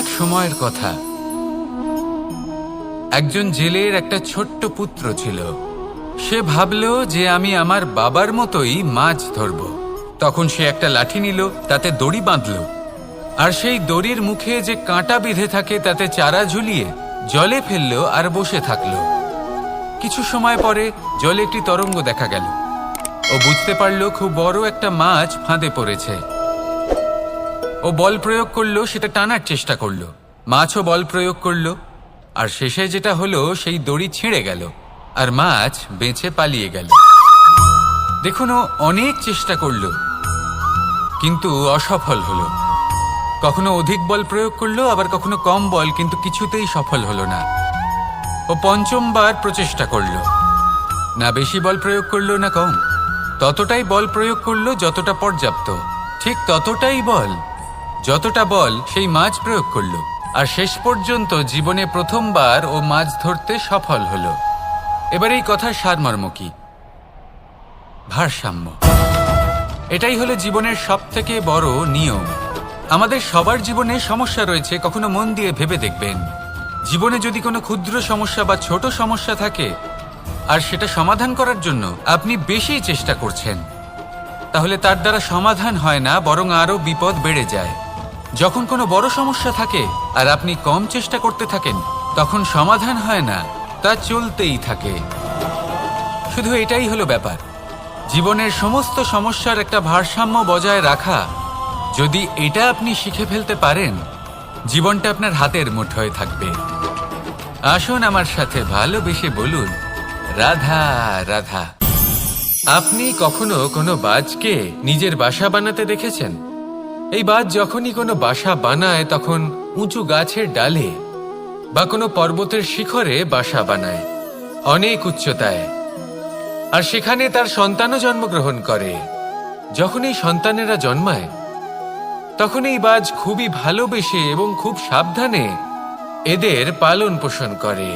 এক সময়ের কথা। একজন জেলের একটা ছোট্ট পুত্র ছিল। সে ভাবল যে আমি আমার বাবার মতোই মাছ ধরব। তখন সে একটা লাঠি নিল, তাতে দড়ি বাঁধল, আর সেই দড়ির মুখে যে কাঁটা বিঁধে থাকে তাতে চারা ঝুলিয়ে জলে ফেললো আর বসে থাকলো। কিছু সময় পরে জলে একটি তরঙ্গ দেখা গেল। ও বুঝতে পারলো খুব বড় একটা মাছ ফাঁদে পড়েছে। ও বল প্রয়োগ করলো, সেটা টানার চেষ্টা করলো। মাছও বল প্রয়োগ করলো, আর শেষে যেটা হলো সেই দড়ি ছিঁড়ে গেল আর মাছ বেঁচে পালিয়ে গেল। দেখুন, ও অনেক চেষ্টা করলো কিন্তু অসফল হলো। কখনো অধিক বল প্রয়োগ করলো, আবার কখনো কম বল, কিন্তু কিছুতেই সফল হলো না। ও পঞ্চমবার প্রচেষ্টা করলো। না বেশি বল প্রয়োগ করলো না কম, ততটাই বল প্রয়োগ করলো যতটা পর্যাপ্ত। ঠিক ততটাই বল, যতটা বল সেই মাছ প্রয়োগ করলো। আর শেষ পর্যন্ত জীবনে প্রথমবার ও মাছ ধরতে সফল হলো। এবার এই কথার সারমর্ম কি? ভারসাম্য। এটাই হলো জীবনের সবথেকে বড় নিয়ম। আমাদের সবার জীবনে সমস্যা রয়েছে, কখনো মন দিয়ে ভেবে দেখবেন। জীবনে যদি কোনো ক্ষুদ্র সমস্যা বা ছোট সমস্যা থাকে আর সেটা সমাধান করার জন্য আপনি বেশি চেষ্টা করছেন, তাহলে তার দ্বারা সমাধান হয় না, বরং আরও বিপদ বেড়ে যায়। যখন কোনো বড় সমস্যা থাকে আর আপনি কম চেষ্টা করতে থাকেন, তখন সমাধান হয় না, তা চলতেই থাকে। শুধু এটাই হলো ব্যাপার। জীবনের সমস্ত সমস্যার একটা ভারসাম্য বজায় রাখা, যদি এটা আপনি শিখে ফেলতে পারেন, জীবনটা আপনার হাতের মুঠোয় থাকবে। আসুন আমার সাথে ভালোবেসে বলুন, রাধা রাধা। আপনি কখনো কোনো বাজকে নিজের বাসা বানাতে দেখেছেন? এই বাজ যখনই কোনো বাসা বানায় তখন উঁচু গাছের ডালে বা কোনো পর্বতের শিখরে বাসা বানায়, অনেক উচ্চতায়। আর সেখানে তার সন্তানও জন্মগ্রহণ করে। যখন এই সন্তানেরা জন্মায় তখন এই বাজ খুবই ভালোবেসে এবং খুব সাবধানে এদের পালন পোষণ করে।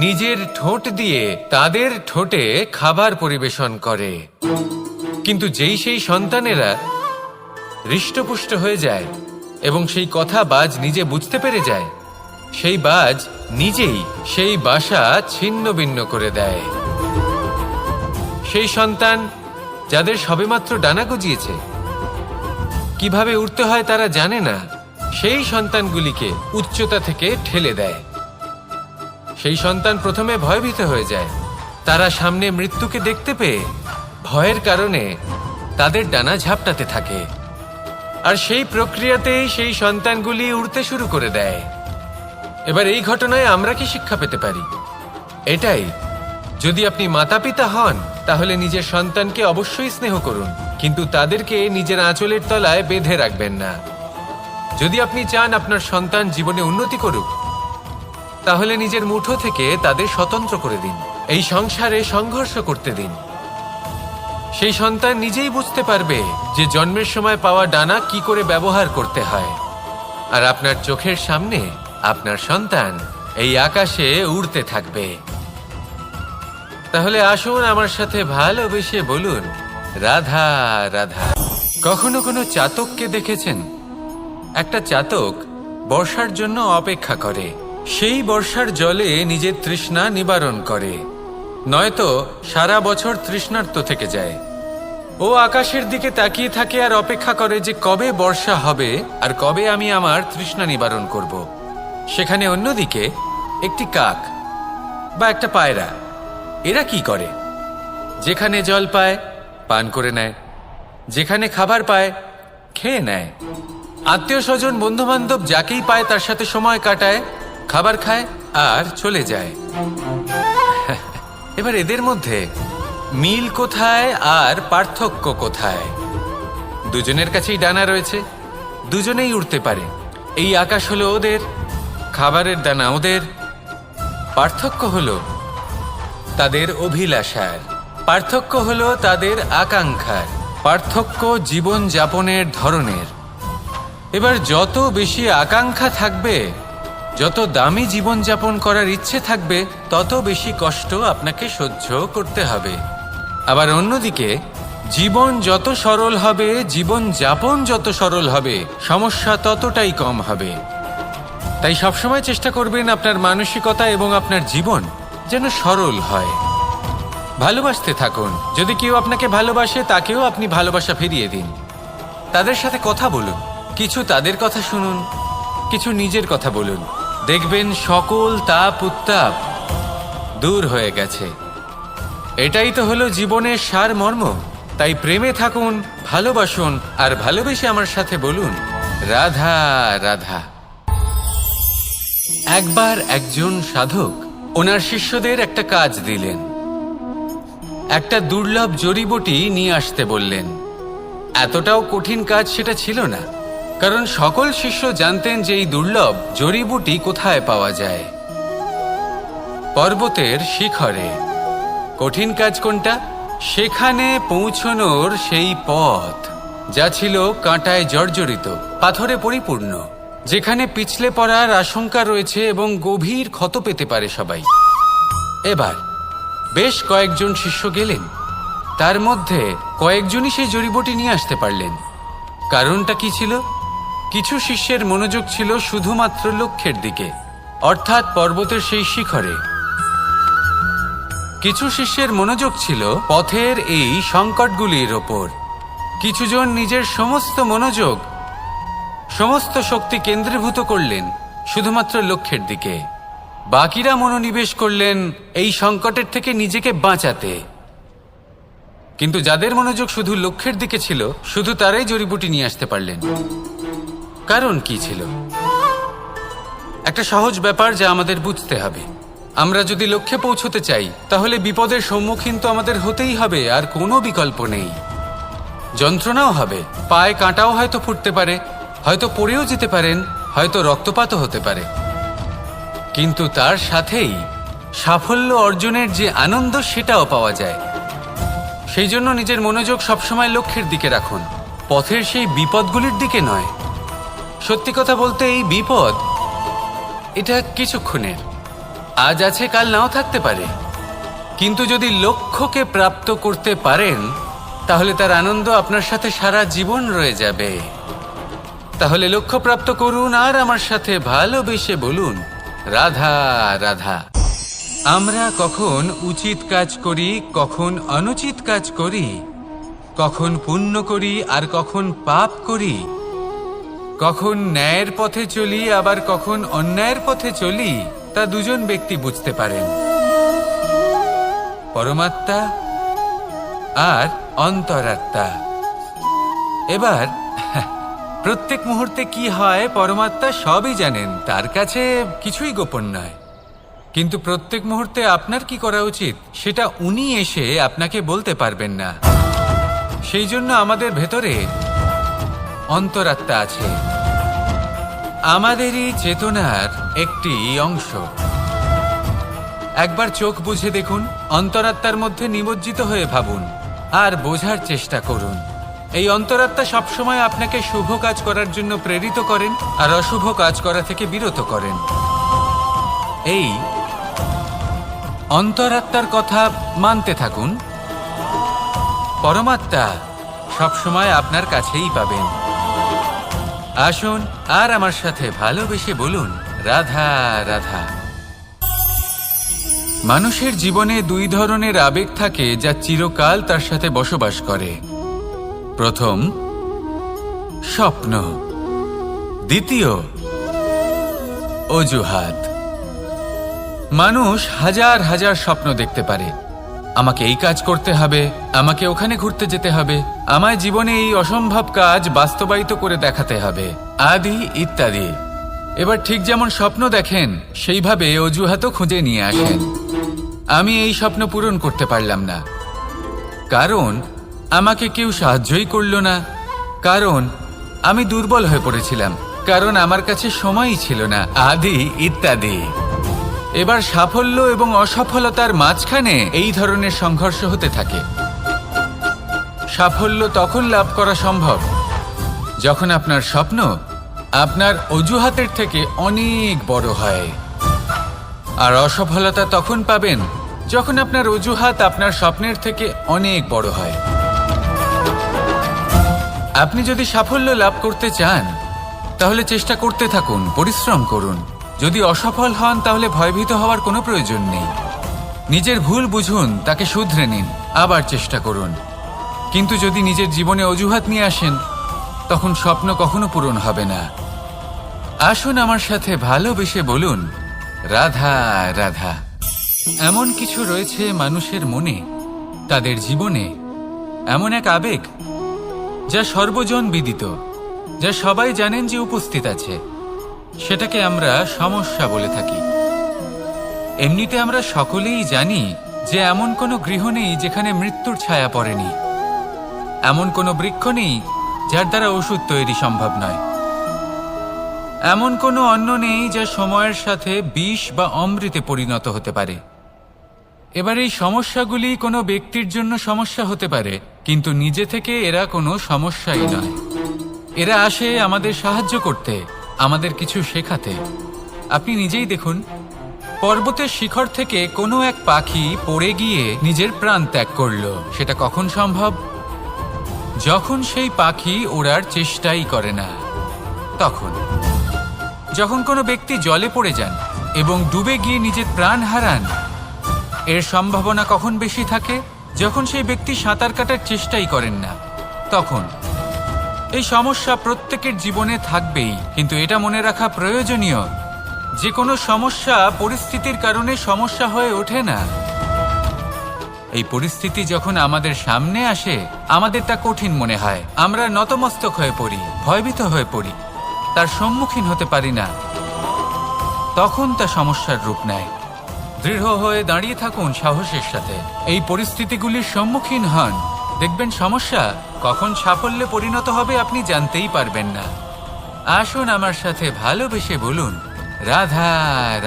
নিজের ঠোঁট দিয়ে তাদের ঠোঁটে খাবার পরিবেশন করে। কিন্তু যেই সেই সন্তানেরা হৃষ্টপুষ্ট হয়ে যায় এবং সেই কথা বাজ নিজে বুঝতে পেরে যায়, সেই বাজ নিজেই সেই বাসা ছিন্ন ভিন্ন করে দেয়। সেই সন্তান যাদের সবেমাত্র ডানা গজিয়েছে, কিভাবে উড়তে হয় তারা জানে না, সেই সন্তানগুলিকে উচ্চতা থেকে ঠেলে দেয়। সেই সন্তান প্রথমে ভয়ভীত হয়ে যায়। তারা সামনে মৃত্যুকে দেখতে পেয়ে ভয়ের কারণে তাদের ডানা ঝাপটাতে থাকে। আর সেই প্রক্রিয়াতেই সেই সন্তানগুলি উড়তে শুরু করে দেয়। এবার এই ঘটনায় আমরা কি শিক্ষা পেতে পারি? এটাই, যদি আপনি মাতা পিতা হন তাহলে নিজের সন্তানকে অবশ্যই স্নেহ করুন, কিন্তু তাদেরকে নিজের আঁচলের তলায় বেঁধে রাখবেন না। যদি আপনি চান আপনার সন্তান জীবনে উন্নতি করুক, তাহলে নিজের মুঠো থেকে তাদের স্বতন্ত্র করে দিন। এই সংসারে সংঘর্ষ করতে দিন। সেই সন্তান নিজেই বুঝতে পারবে যে জন্মের সময় পাওয়া ডানা কি করে ব্যবহার করতে হয়। আর আপনার চোখের সামনে আপনার সন্তান এই আকাশে উড়তে থাকবে। তাহলে আসুন আমার সাথে ভালোবেসে বলুন, রাধা রাধা। কখনো কোনো চাতককে দেখেছেন? একটা চাতক বর্ষার জন্য অপেক্ষা করে। সেই বর্ষার জলে নিজের তৃষ্ণা নিবারণ করে, নয়তো সারা বছর তৃষ্ণার্ত থেকে যায়। ও আকাশের দিকে তাকিয়ে থাকে আর অপেক্ষা করে যে কবে বর্ষা হবে আর কবে আমি আমার তৃষ্ণা নিবারণ করব। সেখানে অন্যদিকে একটি কাক বা একটা পায়রা, এরা কি করে? যেখানে জল পায় পান করে নেয়, যেখানে খাবার পায় খেয়ে নেয়, আত্মীয় স্বজন বন্ধু বান্ধব যাকেই পায় তার সাথে সময় কাটায়, খাবার খায় আর চলে যায়। এবার এদের মধ্যে মিল কোথায় আর পার্থক্য কোথায়? দুজনের কাছেই ডানা রয়েছে, দুজনেই উড়তে পারে। এই আকাশ হলো ওদের, খাবারের দানা ওদের। পার্থক্য হলো তাদের অভিলাষার, পার্থক্য হলো তাদের আকাঙ্ক্ষার, পার্থক্য জীবন যাপনের ধরনের। এবার যত বেশি আকাঙ্ক্ষা থাকবে, যত দামি জীবনযাপন করার ইচ্ছে থাকবে, তত বেশি কষ্ট আপনাকে সহ্য করতে হবে। আবার অন্যদিকে জীবন যত সরল হবে, জীবন যাপন যত সরল হবে, সমস্যা ততটাই কম হবে। তাই সবসময় চেষ্টা করবেন আপনার মানসিকতা এবং আপনার জীবন যেন সরল হয়। ভালোবাসতে থাকুন। যদি কেউ আপনাকে ভালোবাসে, তাকেও আপনি ভালোবাসা ফিরিয়ে দিন। তাদের সাথে কথা বলুন, কিছু তাদের কথা শুনুন, কিছু নিজের কথা বলুন। দেখবেন সকল তাপ উত্তাপ দূর হয়ে গেছে। এটাই তো হলো জীবনের সারমর্ম। তাই প্রেমে থাকুন, ভালোবাসুন, আর ভালোবেসে আমার সাথে বলুন, রাধা রাধা। একবার একজন সাধক ওনার শিষ্যদের একটা কাজ দিলেন। একটা দুর্লভ জড়িবুটি নিয়ে আসতে বললেন। এতটাও কঠিন কাজ সেটা ছিল না, কারণ সকল শিষ্য জানতেন যে এই দুর্লভ জড়িবুটি কোথায় পাওয়া যায়। পর্বতের শিখরে। কঠিন কাজ কোনটা? সেখানে পৌঁছনোর সেই পথ, যা ছিল কাঁটায় জর্জরিত, পাথরে পরিপূর্ণ, যেখানে পিছলে পড়ার আশঙ্কা রয়েছে এবং গভীর ক্ষত পেতে পারে সবাই। এবার বেশ কয়েকজন শিষ্য গেলেন। তার মধ্যে কয়েকজনই সেই জড়িবুটি নিয়ে আসতে পারলেন। কারণটা কি ছিল? কিছু শিষ্যের মনোযোগ ছিল শুধুমাত্র লক্ষ্যের দিকে, অর্থাৎ পর্বতের সেই শিখরে। কিছু শিষ্যের মনোযোগ ছিল পথের এই সংকটগুলির ওপর। কিছুজন নিজের সমস্ত মনোযোগ, সমস্ত শক্তি কেন্দ্রীভূত করলেন শুধুমাত্র লক্ষ্যের দিকে। বাকিরা মনোনিবেশ করলেন এই সংকটের থেকে নিজেকে বাঁচাতে। কিন্তু যাদের মনোযোগ শুধু লক্ষ্যের দিকে ছিল, শুধু তারাই জড়িবুটি নিয়ে আসতে পারলেন। কারণ কি ছিল? একটা সহজ ব্যাপার যা আমাদের বুঝতে হবে। আমরা যদি লক্ষ্যে পৌঁছতে চাই, তাহলে বিপদের সম্মুখীন তো আমাদের হতেই হবে, আর কোনো বিকল্প নেই। যন্ত্রণাও হবে, পায়ে কাঁটাও হয়তো ফুটতে পারে, হয়তো পড়েও যেতে পারেন, হয়তো রক্তপাতও হতে পারে। কিন্তু তার সাথেই সাফল্য অর্জনের যে আনন্দ, সেটাও পাওয়া যায়। সেই জন্য নিজের মনোযোগ সবসময় লক্ষ্যের দিকে রাখুন, পথের সেই বিপদগুলির দিকে নয়। সত্যি কথা বলতে, এই বিপদ এটা কিছুক্ষণের, আজ আছে কাল নাও থাকতে পারে। কিন্তু যদি লক্ষ্যকে প্রাপ্ত করতে পারেন, তাহলে তার আনন্দ আপনার সাথে সারা জীবন রয়ে যাবে। তাহলে লক্ষ্য প্রাপ্ত করুন আর আমার সাথে ভালোবেসে বলুন, রাধা রাধা। আমরা কখন উচিত কাজ করি, কখন অনুচিত কাজ করি, কখন পুণ্য করি আর কখন পাপ করি, কখন ন্যায়ের পথে চলি আবার কখন অন্যায়ের পথে চলি, তা দুজন ব্যক্তি বুঝতে পারেন, পরমাত্মা আর অন্তরাত্মা। এবার প্রত্যেক মুহূর্তে কি হয় পরমাত্মা সবই জানেন, তার কাছে কিছুই গোপন নয়। কিন্তু প্রত্যেক মুহূর্তে আপনার কি করা উচিত সেটা উনি এসে আপনাকে বলতে পারবেন না। সেই জন্য আমাদের ভেতরে অন্তরাত্মা আছে, আমাদেরই চেতনার একটি অংশ। একবার চোখ বুঝে দেখুন, অন্তরাত্মার মধ্যে নিমজ্জিত হয়ে ভাবুন আর বোঝার চেষ্টা করুন। এই অন্তরাত্মা সবসময় আপনাকে শুভ কাজ করার জন্য প্রেরিত করেন আর অশুভ কাজ করা থেকে বিরত করেন। এই অন্তরাত্মার কথা মানতে থাকুন, পরমাত্মা সবসময় আপনার কাছেই পাবেন। আসুন আর আমার সাথে ভালোবেসে বলুন, রাধা রাধা। মানুষের জীবনে দুই ধরনের আবেগ থাকে যা চিরকাল তার সাথে বসবাস করে। প্রথম, স্বপ্ন। দ্বিতীয়, অজুহাত। মানুষ হাজার হাজার স্বপ্ন দেখতে পারে। আমাকে এই কাজ করতে হবে, আমাকে ওখানে ঘুরতে যেতে হবে, আমায় জীবনে এই অসম্ভব কাজ বাস্তবায়িত করে দেখাতে হবে, আদি ইত্যাদি। এবার ঠিক যেমন স্বপ্ন দেখেন, সেইভাবে অজুহাতও খুঁজে নিয়ে আসেন। আমি এই স্বপ্ন পূরণ করতে পারলাম না, কারণ আমাকে কেউ সাহায্যই করল না, কারণ আমি দুর্বল হয়ে পড়েছিলাম, কারণ আমার কাছে সময়ই ছিল না, আদি ইত্যাদি। এবার সাফল্য এবং অসফলতার মাঝখানে এই ধরনের সংঘর্ষ হতে থাকে। সাফল্য তখন লাভ করা সম্ভব যখন আপনার স্বপ্ন আপনার অজুহাতের থেকে অনেক বড় হয়, আর অসফলতা তখন পাবেন যখন আপনার অজুহাত আপনার স্বপ্নের থেকে অনেক বড় হয়। আপনি যদি সাফল্য লাভ করতে চান, তাহলে চেষ্টা করতে থাকুন, পরিশ্রম করুন। যদি অসফল হন তাহলে ভয়ভীত হওয়ার কোনো প্রয়োজন নেই। নিজের ভুল বুঝুন, তাকে শুধরে নিন, আবার চেষ্টা করুন। কিন্তু যদি নিজের জীবনে অজুহাত নিয়ে আসেন, তখন স্বপ্ন কখনো পূরণ হবে না। আসুন আমার সাথে ভালোবেসে বলুন, রাধা রাধা। এমন কিছু রয়েছে মানুষের মনে, তাদের জীবনে, এমন এক আবেগ যা সর্বজন বিদিত, যা সবাই জানেন যে উপস্থিত আছে। সেটাকে আমরা সমস্যা বলে থাকি। এমনিতে আমরা সকলেই জানি যে এমন কোনো গৃহ নেই যেখানে মৃত্যুর ছায়া পড়েনি, এমন কোনো বৃক্ষ নেই যার দ্বারা ওষুধ তৈরি সম্ভব নয়, এমন কোনো অন্ন নেই যা সময়ের সাথে বিষ বা অমৃতে পরিণত হতে পারে। এবার এই সমস্যাগুলি কোনো ব্যক্তির জন্য সমস্যা হতে পারে, কিন্তু নিজে থেকে এরা কোনো সমস্যাই নয়। এরা আসে আমাদের সাহায্য করতে, আমাদের কিছু শেখাতে। আপনি নিজেই দেখুন, পর্বতের শিখর থেকে কোনো এক পাখি পড়ে গিয়ে নিজের প্রাণ ত্যাগ করল। সেটা কখন সম্ভব? যখন সেই পাখি ওড়ার চেষ্টাই করে না। তখন যখন কোনো ব্যক্তি জলে পড়ে যান এবং ডুবে গিয়ে নিজের প্রাণ হারান, এর সম্ভাবনা কখন বেশি থাকে? যখন সেই ব্যক্তি সাঁতার কাটার চেষ্টাই করেন না। তখন এই সমস্যা প্রত্যেকের জীবনে থাকবেই, কিন্তু এটা মনে রাখা প্রয়োজনীয় যে কোনো সমস্যা পরিস্থিতির কারণে সমস্যা হয়ে ওঠে না। এই পরিস্থিতি যখন আমাদের সামনে আসে, আমাদের তা কঠিন মনে হয়, আমরা নতমস্তক হয়ে পড়ি, ভয়ভীত হয়ে পড়ি, তার সম্মুখীন হতে পারি না। তখন তা সমস্যার রূপ নেয়। দৃঢ় হয়ে দাঁড়িয়ে থাকুন সাহসের সাথে, এই পরিস্থিতিগুলির সম্মুখীন হন। দেখবেন সমস্যা কখন সাফল্যে পরিণত হবে আপনি জানতেই পারবেন না। আসুন আমার সাথে ভালোবেসে বলুন, রাধা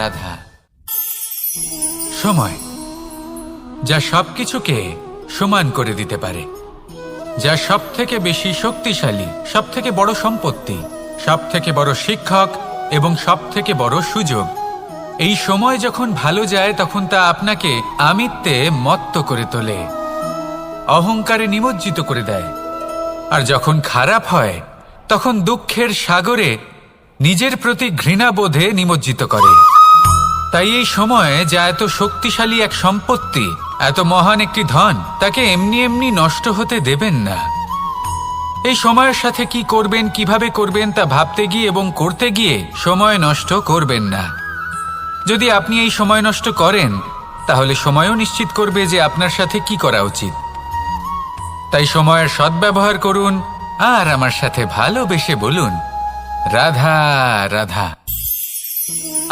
রাধা। সময় যা সবকিছুকে সমান করে দিতে পারে, যা সব থেকে বেশি শক্তিশালী, সব থেকে বড় সম্পত্তি, সব থেকে বড় শিক্ষক এবং সব থেকে বড় সুযোগ। এই সময় যখন ভালো যায় তখন তা আপনাকে আমিত্বে মত্ত করে তোলে, অহংকারে নিমজ্জিত করে দেয়। আর যখন খারাপ হয় তখন দুঃখের সাগরে নিজের প্রতি ঘৃণাবোধে নিমজ্জিত করে। তাই এই সময়ে যা এত শক্তিশালী এক সম্পত্তি, এত মহান একটি ধন, তাকে এমনি এমনি নষ্ট হতে দেবেন না। এই সময়ের সাথে কি করবেন, কিভাবে করবেন তা ভাবতে গিয়ে এবং করতে গিয়ে সময় নষ্ট করবেন না। যদি আপনি এই সময় নষ্ট করেন, তাহলে সময়ও নিশ্চিত করবে যে আপনার সাথে কি করা উচিত। তাই সময়ের সদ্ব্যবহার করুন আর আমার সাথে ভালোবেসে বলুন, রাধা রাধা।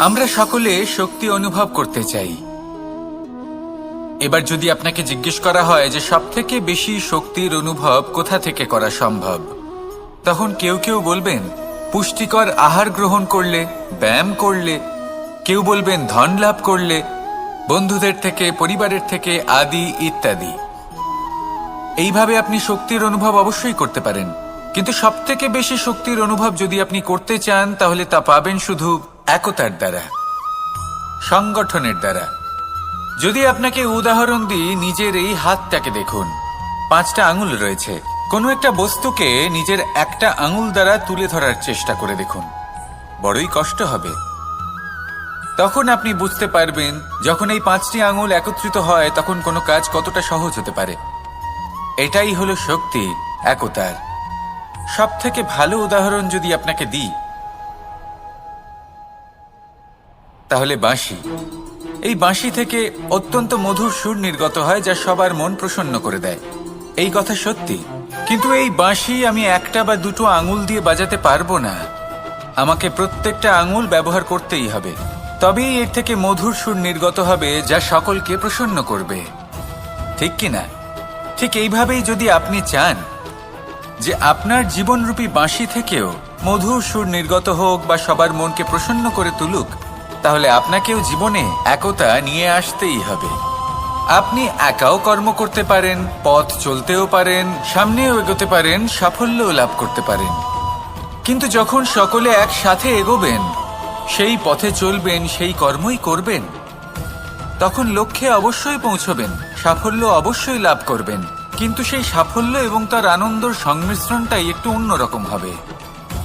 আমরা সকলে শক্তি অনুভব করতে চাই। এবার যদি আপনাকে জিজ্ঞেস করা হয় যে সবথেকে বেশি শক্তির অনুভব কোথা থেকে করা সম্ভব, তখন কেউ কেউ বলবেন পুষ্টিকর আহার গ্রহণ করলে, ব্যায়াম করলে, কেউ বলবেন ধন লাভ করলে, বন্ধুদের থেকে, পরিবারের থেকে, আদি ইত্যাদি। এইভাবে আপনি শক্তির অনুভব অবশ্যই করতে পারেন, কিন্তু সবথেকে বেশি শক্তির অনুভব যদি আপনি করতে চান তাহলে তা পাবেন শুধু একতার দ্বারা, সংগঠনের দ্বারা। যদি আপনাকে উদাহরণ দিই, নিজের এই হাতটাকে দেখুন, 5টা আঙুল রয়েছে। কোনো একটা বস্তুকে নিজের একটা আঙুল দ্বারা তুলে ধরার চেষ্টা করে দেখুন, বড়ই কষ্ট হবে। তখন আপনি বুঝতে পারবেন যখন এই 5টি আঙুল একত্রিত হয় তখন কোনো কাজ কতটা সহজ হতে পারে। এটাই হলো শক্তি, একতার। সব থেকে ভালো উদাহরণ যদি আপনাকে দিই, তাহলে বাঁশি। এই বাঁশি থেকে অত্যন্ত মধুর সুর নির্গত হয় যা সবার মন প্রসন্ন করে দেয়। এই কথা সত্যি, কিন্তু এই বাঁশি আমি একটা বা দুটো আঙুল দিয়ে বাজাতে পারবো না। আমাকে প্রত্যেকটা আঙুল ব্যবহার করতেই হবে, তবেই এর থেকে মধুর সুর নির্গত হবে যা সকলকে প্রসন্ন করবে। ঠিক কিনা? ঠিক এইভাবেই যদি আপনি চান যে আপনার জীবনরূপী বাঁশি থেকেও মধুর সুর নির্গত হোক বা সবার মনকে প্রসন্ন করে তুলুক, তাহলে আপনাকেও জীবনে একতা নিয়ে আসতেই হবে। আপনি একাও কর্ম করতে পারেন, পথ চলতেও পারেন, সামনেও এগোতে পারেন, সাফল্যও লাভ করতে পারেন। কিন্তু যখন সকলে একসাথে এগোবেন, সেই পথে চলবেন, সেই কর্মই করবেন, তখন লক্ষ্যে অবশ্যই পৌঁছবেন, সাফল্য অবশ্যই লাভ করবেন। কিন্তু সেই সাফল্য এবং তার আনন্দর সংমিশ্রণটাই একটু অন্যরকম হবে।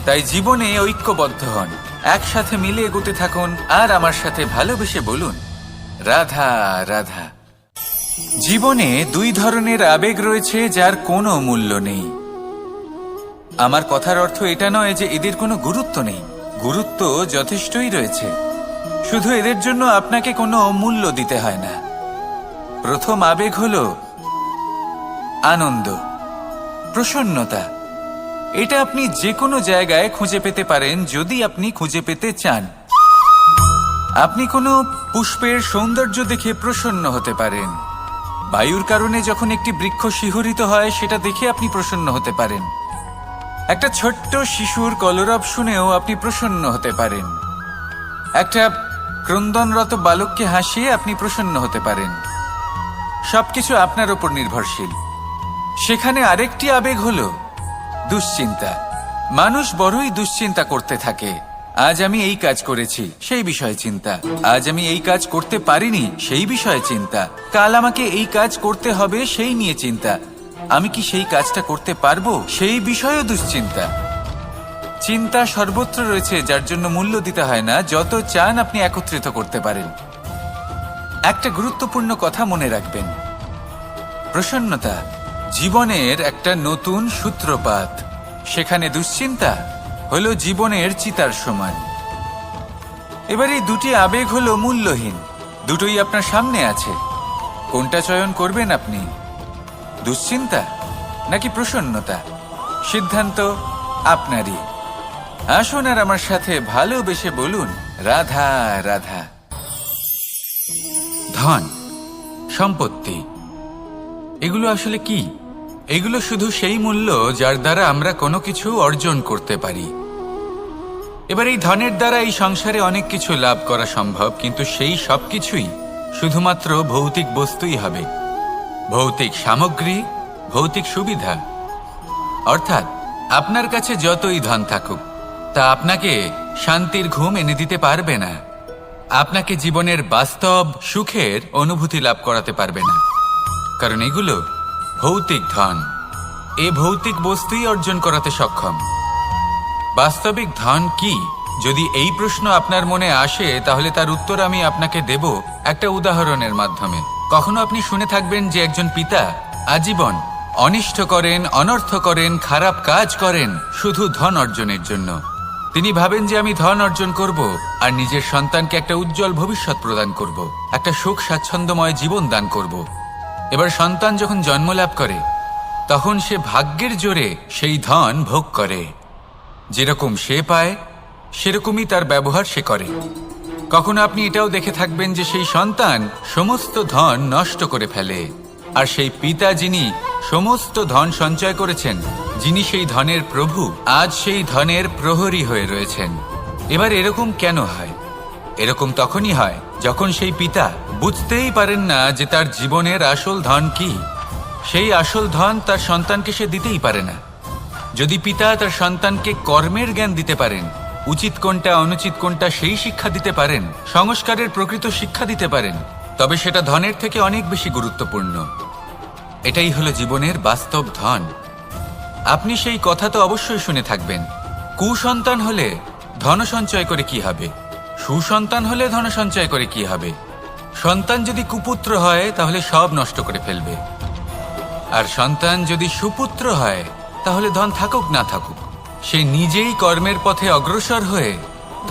তাই জীবনে ঐক্যবদ্ধ হন, একসাথে মিলে এগোতে থাকুন আর আমার সাথে ভালোবেসে বলুন রাধা রাধা। জীবনে দুই ধরনের আবেগ রয়েছে যার কোনো মূল্য নেই। আমার কথার অর্থ এটা নয় যে এদের কোনো গুরুত্ব নেই, গুরুত্ব যথেষ্টই রয়েছে, শুধু এদের জন্য আপনাকে কোনো মূল্য দিতে হয় না। প্রথম আবেগ হলো আনন্দ, প্রসন্নতা। এটা আপনি যে কোনো জায়গায় খুঁজে পেতে পারেন যদি আপনি খুঁজে পেতে চান। আপনি কোনো পুষ্পের সৌন্দর্য দেখে প্রসন্ন হতে পারেন, বায়ুর কারণে যখন একটি বৃক্ষ শিহরিত হয় সেটা দেখে আপনি প্রসন্ন হতে পারেন, একটা ছোট্ট শিশুর কলরব শুনেও আপনি প্রসন্ন হতে পারেন, একটা ক্রন্দনরত বালককে হাসিয়ে আপনি প্রসন্ন হতে পারেন। সবকিছু আপনার উপর নির্ভরশীল। সেখানে আরেকটি আবেগ হলো দুশ্চিন্তা। মানুষ বড়ই দুশ্চিন্তা করতে থাকে। আজ আমি এই কাজ করেছি, সেই বিষয়ে চিন্তা। আজ আমি এই কাজ করতে পারিনি, সেই বিষয়ে চিন্তা। কাল আমাকে এই কাজ করতে হবে, সেই নিয়ে চিন্তা। আমি কি সেই কাজটা করতে পারবো, সেই বিষয়েও দুশ্চিন্তা। চিন্তা সর্বত্র রয়েছে, যার জন্য মূল্য দিতে হয় না। যত চান আপনি একত্রিত করতে পারেন। একটা গুরুত্বপূর্ণ কথা মনে রাখবেন, প্রসন্নতা জীবনের একটা নতুন সূত্রপাত। সেখানে দুশ্চিন্তা হলো জীবনের চিতার সমান। এবার এই দুটি আবেগ হলো মূল্যহীন, দুটোই আপনার সামনে আছে। কোনটা চয়ন করবেন আপনি, দুশ্চিন্তা নাকি প্রসন্নতা? সিদ্ধান্ত আপনারই। আসুন আর আমার সাথে ভালোবেসে বলুন রাধা রাধা। ধন, সম্পত্তি, এগুলো আসলে কি? এগুলো শুধু সেই মূল্য যার দ্বারা আমরা কোনো কিছু অর্জন করতে পারি। এবার এই ধনের দ্বারা এই সংসারে অনেক কিছু লাভ করা সম্ভব, কিন্তু সেই সব কিছুই শুধুমাত্র ভৌতিক বস্তুই হবে, ভৌতিক সামগ্রী, ভৌতিক সুবিধা। অর্থাৎ আপনার কাছে যতই ধন থাকুক, তা আপনাকে শান্তির ঘুম এনে দিতে পারবে না, আপনাকে জীবনের বাস্তব সুখের অনুভূতি লাভ করাতে পারবে না, কারণ এগুলো ভৌতিক ধন। এ ভৌতিক বস্তুই অর্জন করাতে সক্ষম। বাস্তবিক ধন কি? যদি এই প্রশ্ন আপনার মনে আসে, তাহলে তার উত্তর আমি আপনাকে দেব একটা উদাহরণের মাধ্যমে। কখনো আপনি শুনে থাকবেন যে একজন পিতা আজীবন অনিষ্ট করেন, অনর্থ করেন, খারাপ কাজ করেন শুধু ধন অর্জনের জন্য। তিনি ভাবেন যে আমি ধন অর্জন করব আর নিজের সন্তানকে একটা উজ্জ্বল ভবিষ্যৎ প্রদান করব, একটা সুখ স্বাচ্ছন্দ্যময় জীবন দান করব। এবার সন্তান যখন জন্ম লাভ করে, তখন সে ভাগ্যের জোরে সেই ধন ভোগ করে। যেরকম সে পায় সেরকমই তার ব্যবহার সে করে। কখনো আপনি এটাও দেখে থাকবেন যে সেই সন্তান সমস্ত ধন নষ্ট করে ফেলে, আর সেই পিতা যিনি সমস্ত ধন সঞ্চয় করেছেন, যিনি সেই ধনের প্রভু, আজ সেই ধনের প্রহরী হয়ে রয়েছেন। এবার এরকম কেন হয়? এরকম তখনই হয় যখন সেই পিতা বুঝতেই পারেন না যে তার জীবনের আসল ধন কি। সেই আসল ধন তার সন্তানকে সে দিতেই পারে না। যদি পিতা তার সন্তানকে কর্মের জ্ঞান দিতে পারেন, উচিত কোনটা অনুচিত কোনটা সেই শিক্ষা দিতে পারেন, সংস্কারের প্রকৃত শিক্ষা দিতে পারেন, তবে সেটা ধনের থেকে অনেক বেশি গুরুত্বপূর্ণ। এটাই হলো জীবনের বাস্তব ধন। আপনি সেই কথা তো অবশ্যই শুনে থাকবেন, কুসন্তান হলে ধন সঞ্চয় করে কি হবে, সুসন্তান হলে ধন সঞ্চয় করে কি হবে। সন্তান যদি কুপুত্র হয় তাহলে সব নষ্ট করে ফেলবে, আর সন্তান যদি সুপুত্র হয় তাহলে ধন থাকুক না থাকুক, সে নিজেই কর্মের পথে অগ্রসর হয়ে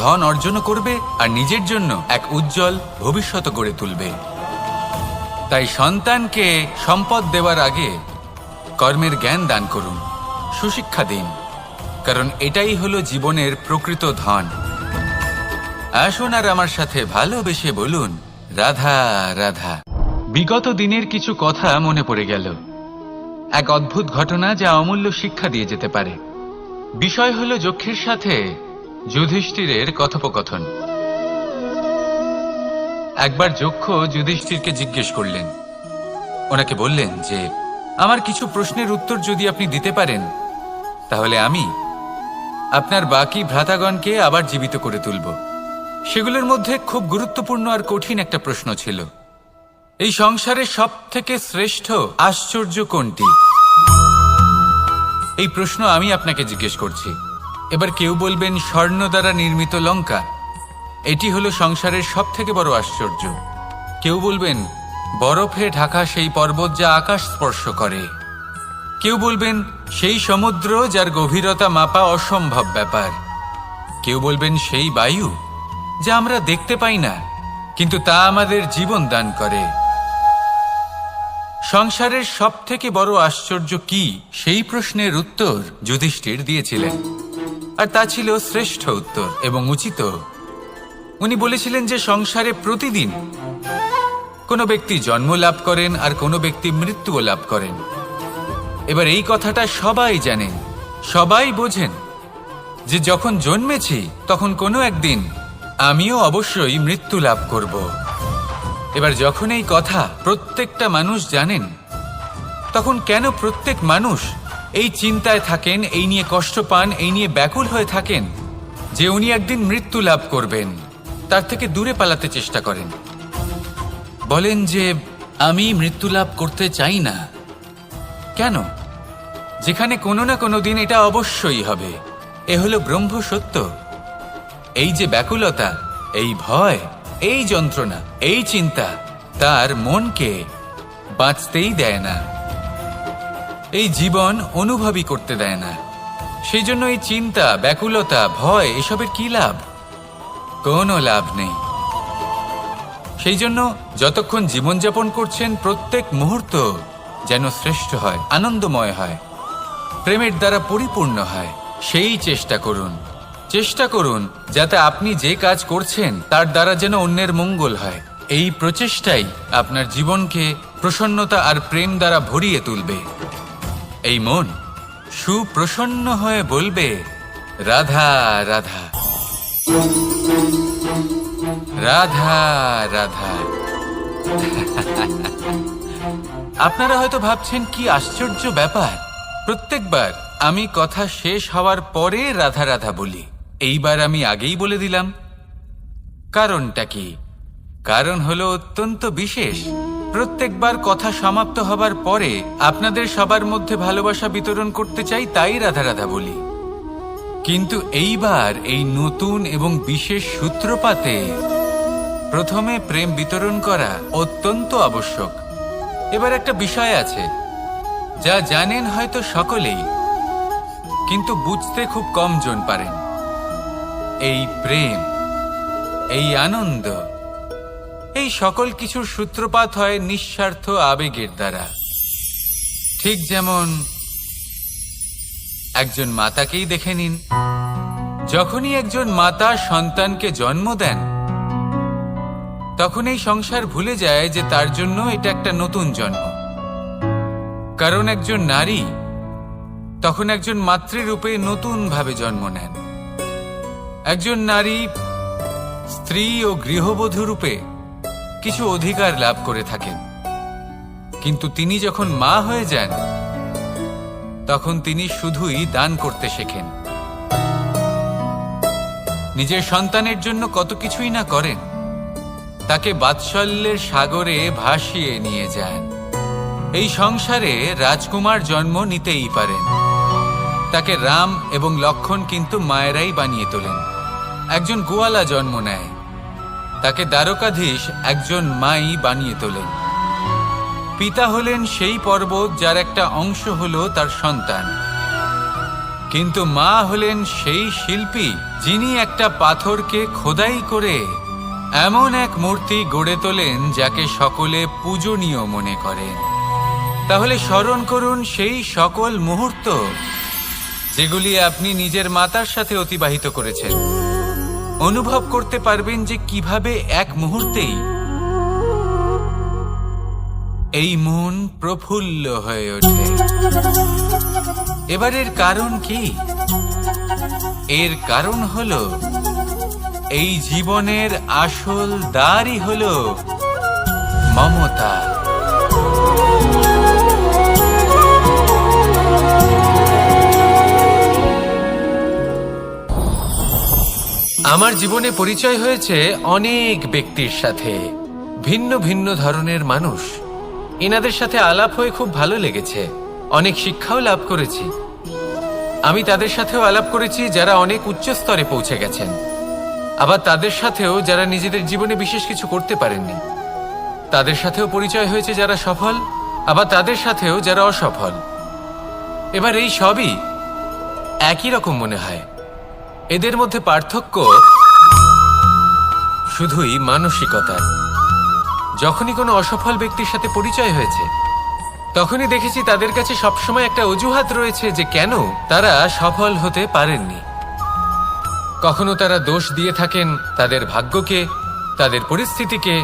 ধন অর্জন করবে আর নিজের জন্য এক উজ্জ্বল ভবিষ্যৎ গড়ে তুলবে। তাই সন্তানকে সম্পদ দেওয়ার আগে কর্মের জ্ঞান দান করুন, সুশিক্ষা দিন, কারণ এটাই হলো জীবনের প্রকৃত ধন। আসুন আর আমার সাথে ভালোবেসে বলুন রাধা রাধা। বিগত দিনের কিছু কথা মনে পড়ে গেল, এক অদ্ভুত ঘটনা যা অমূল্য শিক্ষা দিয়ে যেতে পারে। বিষয় হলো যক্ষের সাথে যুধিষ্ঠিরের কথোপকথন। একবার যক্ষ যুধিষ্ঠিরকে জিজ্ঞেস করলেন, ওনাকে বললেন যে আমার কিছু প্রশ্নের উত্তর যদি আপনি দিতে পারেন, তাহলে আমি আপনার বাকি ভ্রাতাগণকে আবার জীবিত করে তুলব। সেগুলোর মধ্যে খুব গুরুত্বপূর্ণ আর কঠিন একটা প্রশ্ন ছিল, এই সংসারে সব থেকে শ্রেষ্ঠ আশ্চর্য কোনটি? এই প্রশ্ন আমি আপনাকে জিজ্ঞেস করছি। এবার কেউ বলবেন স্বর্ণ দ্বারা নির্মিত লঙ্কা, এটি হলো সংসারের সব থেকে বড় আশ্চর্য। কেউ বলবেন বরফে ঢাকা সেই পর্বত যা আকাশ স্পর্শ করে। কেউ বলবেন সেই সমুদ্র যার গভীরতা মাপা অসম্ভব ব্যাপার। কেউ বলবেন সেই বায়ু যা আমরা দেখতে পাই না, কিন্তু তা আমাদের জীবন দান করে। সংসারের সব থেকে বড় আশ্চর্য কি, সেই প্রশ্নের উত্তর যুধিষ্ঠির দিয়েছিলেন, আর তা ছিল শ্রেষ্ঠ উত্তর এবং উচিত। উনি বলেছিলেন যে সংসারে প্রতিদিন কোনো ব্যক্তি জন্ম লাভ করেন আর কোনো ব্যক্তি মৃত্যুও লাভ করেন। এবার এই কথাটা সবাই জানেন, সবাই বোঝেন যে যখন জন্মেছি তখন কোনো একদিন আমিও অবশ্যই মৃত্যু লাভ করব। এবার যখন এই কথা প্রত্যেকটা মানুষ জানেন, তখন কেন প্রত্যেক মানুষ এই চিন্তায় থাকেন, এই নিয়ে কষ্ট পান, এই নিয়ে ব্যাকুল হয়ে থাকেন যে উনি একদিন মৃত্যু লাভ করবেন, তার থেকে দূরে পালাতে চেষ্টা করেন? বলেন যে আমি মৃত্যু লাভ করতে চাই না। কেন? যেখানে কোনো না কোনো দিন এটা অবশ্যই হবে। এ হলো ব্রহ্ম সত্য। এই যে ব্যাকুলতা, এই ভয়, এই যন্ত্রণা, এই চিন্তা তার মনকে বাঁচতেই দেয় না, এই জীবন অনুভবই করতে দেয় না। সেই জন্য এই চিন্তা, ব্যাকুলতা, ভয় এসবের কি লাভ? কোনো লাভ নেই। সেই জন্য যতক্ষণ জীবনযাপন করছেন প্রত্যেক মুহূর্ত যেন শ্রেষ্ঠ হয়, আনন্দময় হয়, প্রেমের দ্বারা পরিপূর্ণ হয়, সেই চেষ্টা করুন। চেষ্টা করুন যাতে আপনি যে কাজ করছেন তার দ্বারা যেন অন্যের মঙ্গল হয়। এই প্রচেষ্টাই আপনার জীবনকে প্রসন্নতা আর প্রেম দ্বারা ভরিয়ে তুলবে। এই মন সুপ্রসন্ন হয়ে বলবে, রাধা রাধা রাধা রাধা। আপনারা হয়তো ভাবছেন কি আশ্চর্য ব্যাপার, প্রত্যেকবার আমি কথা শেষ হওয়ার পরে রাধা রাধা বলি। এইবার আমি আগেই বলে দিলাম। কারণটা কি? কারণ হলো অত্যন্ত বিশেষ। প্রত্যেকবার কথা সমাপ্ত হবার পরে আপনাদের সবার মধ্যে ভালোবাসা বিতরণ করতে চাই, তাই রাধা রাধা বলি। কিন্তু এইবার এই নতুন এবং বিশেষ সূত্রপাতে প্রথমে প্রেম বিতরণ করা অত্যন্ত আবশ্যক। এবার একটা বিষয় আছে যা জানেন হয়তো সকলেই, কিন্তু বুঝতে খুব কম জন পারেন। এই প্রেম, এই আনন্দ, এই সকল কিছুর সূত্রপাত হয় নিঃস্বার্থ আবেগের দ্বারা। ঠিক যেমন একজন মাতাকেই দেখে নিন। যখনই একজন মাতা সন্তানকে জন্ম দেন, তখন এই সংসার ভুলে যায় যে তার জন্য এটা একটা নতুন জন্ম। কারণ একজন নারী তখন একজন মাতৃরূপে নতুন ভাবে জন্ম নেন। একজন নারী স্ত্রী ও গৃহবধূ রূপে কিছু অধিকার লাভ করে থাকেন, কিন্তু তিনি যখন মা হয়ে যান তখন তিনি শুধুই দান করতে শেখেন। নিজের সন্তানের জন্য কত কিছুই না করেন, তাকে বাৎসল্যের সাগরে ভাসিয়ে নিয়ে যান। এই সংসারে রাজকুমার জন্ম নিতেই পারেন, তাকে রাম এবং লক্ষ্মণ কিন্তু মায়েরাই বানিয়ে তোলেন। একজন গোয়ালা জন্ম নেয়, তাকে দ্বারকাধীশ একজন মাই বানিয়ে তোলেন। পিতা হলেন সেই পর্বত যার একটা অংশ হলো তার সন্তান, কিন্তু মা হলেন সেই শিল্পী যিনি একটা পাথরকে খোদাই করে এমন এক মূর্তি গড়ে তোলেন যাকে সকলে পূজনীয় মনে করেন। তাহলে স্মরণ করুন সেই সকল মুহূর্ত যেগুলি আপনি নিজের মাতার সাথে অতিবাহিত করেছেন। অনুভব করতে পারবেন যে কিভাবে এক মুহূর্তেই এই মন প্রফুল্ল হয়ে ওঠে। এবারের কারণ কি? এর কারণ হলো এই জীবনের আসল দ্বারই হলো মমতা। আমার জীবনে পরিচয় হয়েছে অনেক ব্যক্তির সাথে, ভিন্ন ভিন্ন ধরনের মানুষ। এনাদের সাথে আলাপ হয়ে খুব ভালো লেগেছে, অনেক শিক্ষাও লাভ করেছি। আমি তাদের সাথেও আলাপ করেছি যারা অনেক উচ্চ স্তরে পৌঁছে গেছেন, আবার তাদের সাথেও যারা নিজেদের জীবনে বিশেষ কিছু করতে পারেননি। তাদের সাথেও পরিচয় হয়েছে যারা সফল, আবার তাদের সাথেও যারা অসফল। এবার এই সবই একই রকম মনে হয়। এদের মধ্যে পার্থক্য শুধুই মানসিকতার। যখনই কোনো অসফল ব্যক্তির সাথে পরিচয় হয়েছে, তখনই দেখেছি তাদের কাছে সবসময় একটা অজুহাত রয়েছে যে কেন তারা সফল হতে পারেননি। কখনো তারা দোষ দিয়ে থাকেন তাদের ভাগ্যকে, তাদের পরিস্থিতিকে,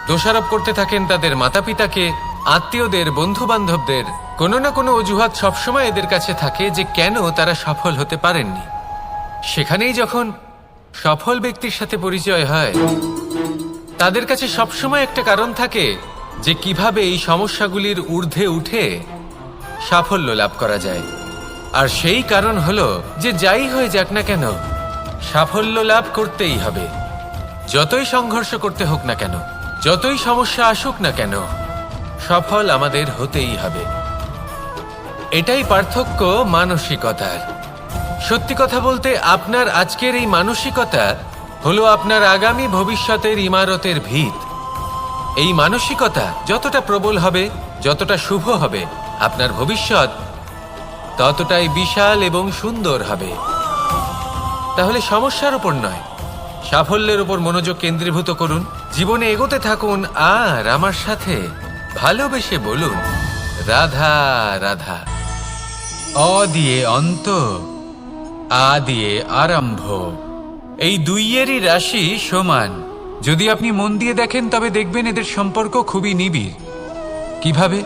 দোষারোপ করতে থাকেন তাদের মাতা পিতাকে, আত্মীয়দের, বন্ধু বান্ধবদের। কোনো না কোনো অজুহাত সবসময় এদের কাছে থাকে যে কেন তারা সফল হতে পারেননি। সেখানেই যখন সফল ব্যক্তির সাথে পরিচয় হয়, তাদের কাছে সবসময় একটা কারণ থাকে যে কিভাবে এই সমস্যাগুলির ঊর্ধ্বে উঠে সাফল্য লাভ করা যায়। আর সেই কারণ হলো যে যাই হয়ে যাক না কেন, সাফল্য লাভ করতেই হবে। যতই সংঘর্ষ করতে হোক না কেন, যতই সমস্যা আসুক না কেন, সফল আমাদের হতেই হবে। এটাই পার্থক্য মানসিকতার। সত্যি কথা বলতে, আপনার আজকের এই মানসিকতা হলো আপনার আগামী ভবিষ্যতের ইমারতের ভিত। এই মানসিকতা যতটা প্রবল হবে, যতটা শুভ হবে, আপনার ভবিষ্যৎ ততটাই বিশাল এবং সুন্দর হবে। তাহলে সমস্যার উপর নয়, সাফল্যের উপর মনোযোগ কেন্দ্রীভূত করুন, জীবনে এগোতে থাকুন, আর আমার সাথে ভালোবেসে বলুন, রাধা রাধা। অ দিয়ে অন্ত, আ দিয়ে আরম্ভ। এই দুইয়েরই রাশি সমান। যদি আপনি মন দিয়ে দেখেন তবে দেখবেন এদের সম্পর্ক খুবই নিবিড়। কিভাবে?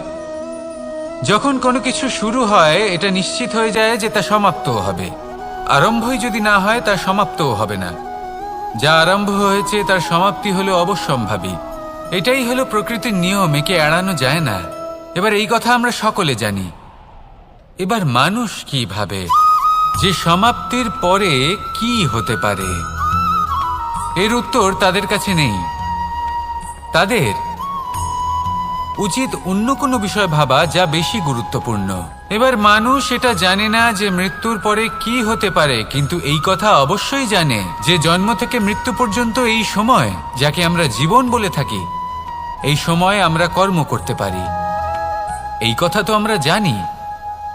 যখন কোনো কিছু শুরু হয়, এটা নিশ্চিত হয়ে যায় যে তা সমাপ্তও হবে। আরম্ভই যদি না হয়, তা সমাপ্তও হবে না। যা আরম্ভ হয়েছে তার সমাপ্তি হলো অবশ্যম্ভাবী। এটাই হলো প্রকৃতির নিয়ম, একে এড়ানো যায় না। এবার এই কথা আমরা সকলে জানি। এবার মানুষ কি ভাবে যে সমাপ্তির পরে কি হতে পারে, এর উত্তর তাদের কাছে নেই। তাদের উচিত অন্য কোনো বিষয় ভাবা যা বেশি গুরুত্বপূর্ণ। এবার মানুষ এটা জানে না যে মৃত্যুর পরে কি হতে পারে, কিন্তু এই কথা অবশ্যই জানে যে জন্ম থেকে মৃত্যু পর্যন্ত এই সময়, যাকে আমরা জীবন বলে থাকি, এই সময় আমরা কর্ম করতে পারি। এই কথা তো আমরা জানি।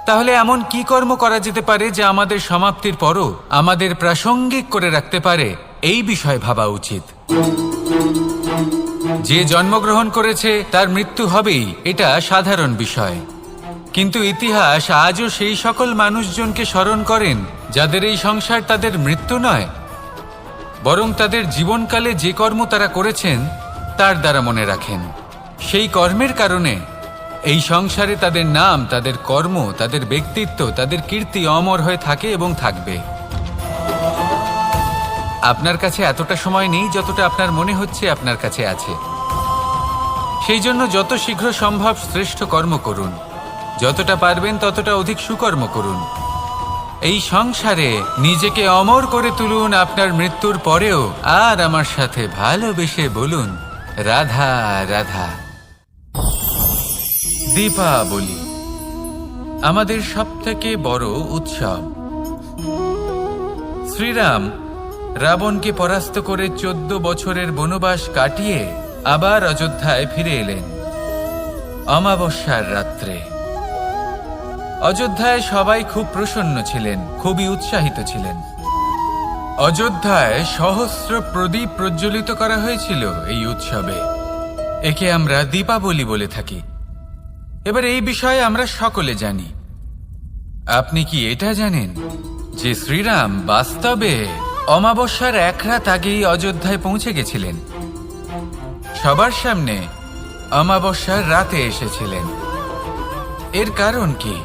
তাহলে এমন কি কর্ম করা যেতে পারে যা আমাদের সমাপ্তির পরও আমাদের প্রাসঙ্গিক করে রাখতে পারে, এই বিষয়ে ভাবা উচিত। যে জন্মগ্রহণ করেছে তার মৃত্যু হবেই, এটা সাধারণ বিষয়। কিন্তু ইতিহাস আজও সেই সকল মানুষজনকে স্মরণ করেন যাদের এই সংসার তাদের মৃত্যু নয়, বরং তাদের জীবনকালে যে কর্ম তারা করেছেন তার দ্বারা মনে রাখেন। সেই কর্মের কারণে এই সংসারে তাদের নাম, তাদের কর্ম, তাদের ব্যক্তিত্ব, তাদের কীর্তি অমর হয়ে থাকে এবং থাকবে। আপনার কাছে এতটা সময় নেই যতটা আপনার মনে হচ্ছে আপনার কাছে আছে। সেই জন্য যত শীঘ্র সম্ভব শ্রেষ্ঠ কর্ম করুন, যতটা পারবেন ততটা অধিক সুকর্ম করুন। এই সংসারে নিজেকে অমর করে তুলুন আপনার মৃত্যুর পরেও, আর আমার সাথে ভালোবেসে বলুন, রাধা রাধা। দীপাবলি আমাদের সবথেকে বড় উৎসব। শ্রীরাম রাবণকে পরাস্ত করে 14 বছরের বনবাস কাটিয়ে আবার অযোধ্যায় ফিরে এলেন অমাবস্যার রাত্রে। অযোধ্যায় সবাই খুব প্রসন্ন ছিলেন, খুবই উৎসাহিত ছিলেন। অযোধ্যায় সহস্র প্রদীপ প্রজ্বলিত করা হয়েছিল এই উৎসবে। একে আমরা দীপাবলি বলে থাকি। এবার এই বিষয়ে আমরা সকলে জানি। আপনি কি এটা জানেন যে শ্রীরাম বাস্তবে অমাবস্যার এক রাত আগেই অযোধ্যায় পৌঁছে গেছিলেন? সবার সামনে অমাবস্যার রাতে এসেছিলেন। এর কারণ কি?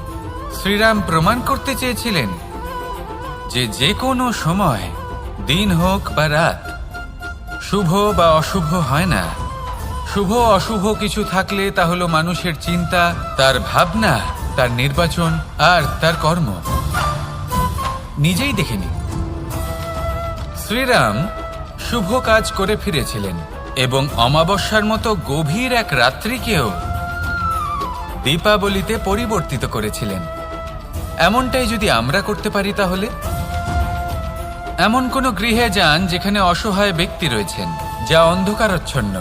শ্রীরাম প্রমাণ করতে চেয়েছিলেন যে যে কোনো সময়, দিন হোক বা রাত, শুভ বা অশুভ হয় না। শুভ অশুভ কিছু থাকলে তা হলো মানুষের চিন্তা, তার ভাবনা, তার নির্বাচন আর তার কর্ম। নিজেই দেখে নিন, শ্রীরাম শুভ কাজ করে ফিরেছিলেন এবং অমাবস্যার মতো গভীর এক রাত্রিকেও দীপাবলিতে পরিবর্তিত করেছিলেন। এমনটাই যদি আমরা করতে পারি, তাহলে এমন কোনো গৃহে যান যেখানে অসহায় ব্যক্তি রয়েছেন, যা অন্ধকারাচ্ছন্ন,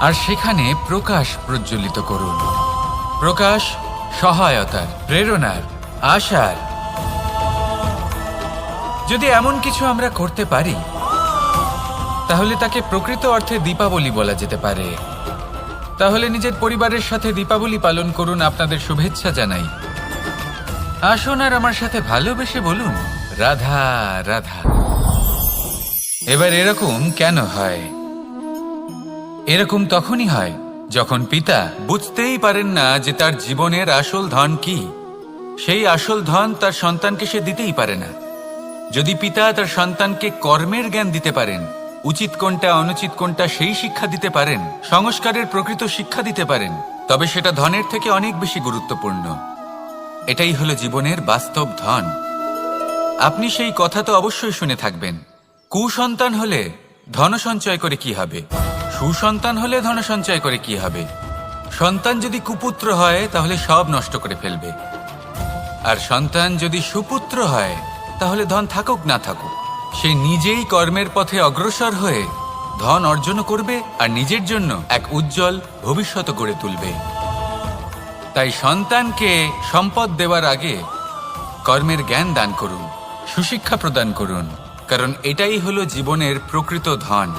আর সেখানে প্রকাশ প্রজ্বলিত করুন। প্রকাশ সহায়তার, প্রেরণার, আশার। যদি এমন কিছু আমরা করতে পারি, তাহলে তাকে প্রকৃত অর্থে দীপাবলি বলা যেতে পারে। তাহলে নিজের পরিবারের সাথে দীপাবলি পালন করুন। আপনাদের শুভেচ্ছা জানাই। আসুন আর আমার সাথে ভালোবেসে বলুন, রাধা রাধা। এবার এরকম কেন হয়? এরকম তখনই হয় যখন পিতা বুঝতেই পারেন না যে তার জীবনের আসল ধন কি। সেই আসল ধন তার সন্তানকে সে দিতেই পারে না। যদি পিতা তার সন্তানকে কর্মের জ্ঞান দিতে পারেন, উচিত কোনটা অনুচিত কোনটা সেই শিক্ষা দিতে পারেন, সংস্কারের প্রকৃত শিক্ষা দিতে পারেন, তবে সেটা ধনের থেকে অনেক বেশি গুরুত্বপূর্ণ। এটাই হলো জীবনের বাস্তব ধন। আপনি সেই কথা তো অবশ্যই শুনে থাকবেন, কুসন্তান হলে ধন সঞ্চয় করে কি হবে, সুসন্তান হলে ধন সঞ্চয় করে কি হবে। সন্তান যদি কুপুত্র হয় তাহলে সব নষ্ট করে ফেলবে, আর সন্তান যদি সুপুত্র হয় তাহলে ধন থাকুক না থাকুক, সে নিজেই কর্মের পথে অগ্রসর হয়ে ধন অর্জন করবে আর নিজের জন্য এক উজ্জ্বল ভবিষ্যৎ গড়ে তুলবে। তাই সন্তানকে সম্পদ দেওয়ার আগে কর্মের জ্ঞান দান করুন, সুশিক্ষা প্রদান করুন, কারণ এটাই হলো জীবনের প্রকৃত ধন।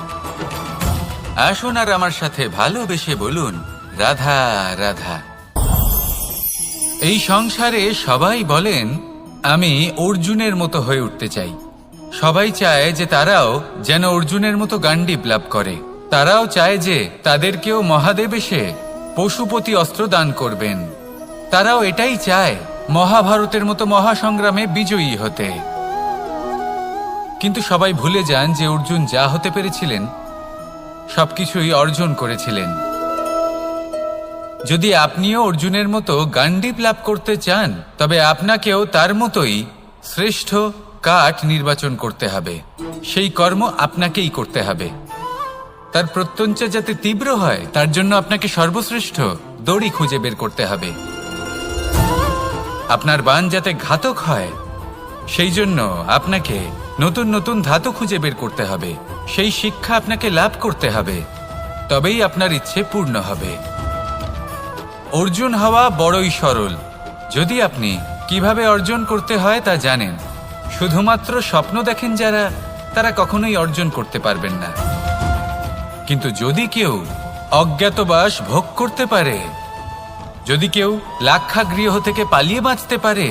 আসুন আর আমার সাথে ভালোবেসে বলুন, রাধা রাধা। এই সংসারে সবাই বলেন, আমি অর্জুনের মতো হয়ে উঠতে চাই। সবাই চায় যে তারাও যেন অর্জুনের মতো গান্ডীব লাভ করে। তারাও চায় যে তাদেরকেও মহাদেব এসে পশুপতি অস্ত্র দান করবেন। তারাও এটাই চায় মহাভারতের মতো মহাসংগ্রামে বিজয়ী হতে। কিন্তু সবাই ভুলে যান যে অর্জুন যা হতে পেরেছিলেন সবকিছুই অর্জন করেছিলেন। যদি আপনিও অর্জুনের মতো গান্ডীব লাভ করতে চান, তবে আপনাকেও তার মতোই শ্রেষ্ঠ কাঠ নির্বাচন করতে হবে। সেই কর্ম আপনাকেই করতে হবে। তার প্রত্যঞ্চা যাতে তীব্র হয়, তার জন্য আপনাকে সর্বশ্রেষ্ঠ দড়ি খুঁজে বের করতে হবে। আপনার বাণ যাতে ঘাতক হয়, সেই জন্য আপনাকে নতুন নতুন ধাতু খুঁজে বের করতে হবে। সেই শিক্ষা আপনাকে লাভ করতে হবে, তবেই আপনার ইচ্ছে পূর্ণ হবে। অর্জুন হওয়া বড়ই সরল, যদি আপনি কিভাবে অর্জন করতে হয় তা জানেন। শুধুমাত্র স্বপ্ন দেখেন যারা, তারা কখনোই অর্জন করতে পারবেন না। কিন্তু যদি কেউ অজ্ঞাতবাস ভোগ করতে পারে, যদি কেউ লাক্ষাগৃহ থেকে পালিয়ে বাঁচতে পারে,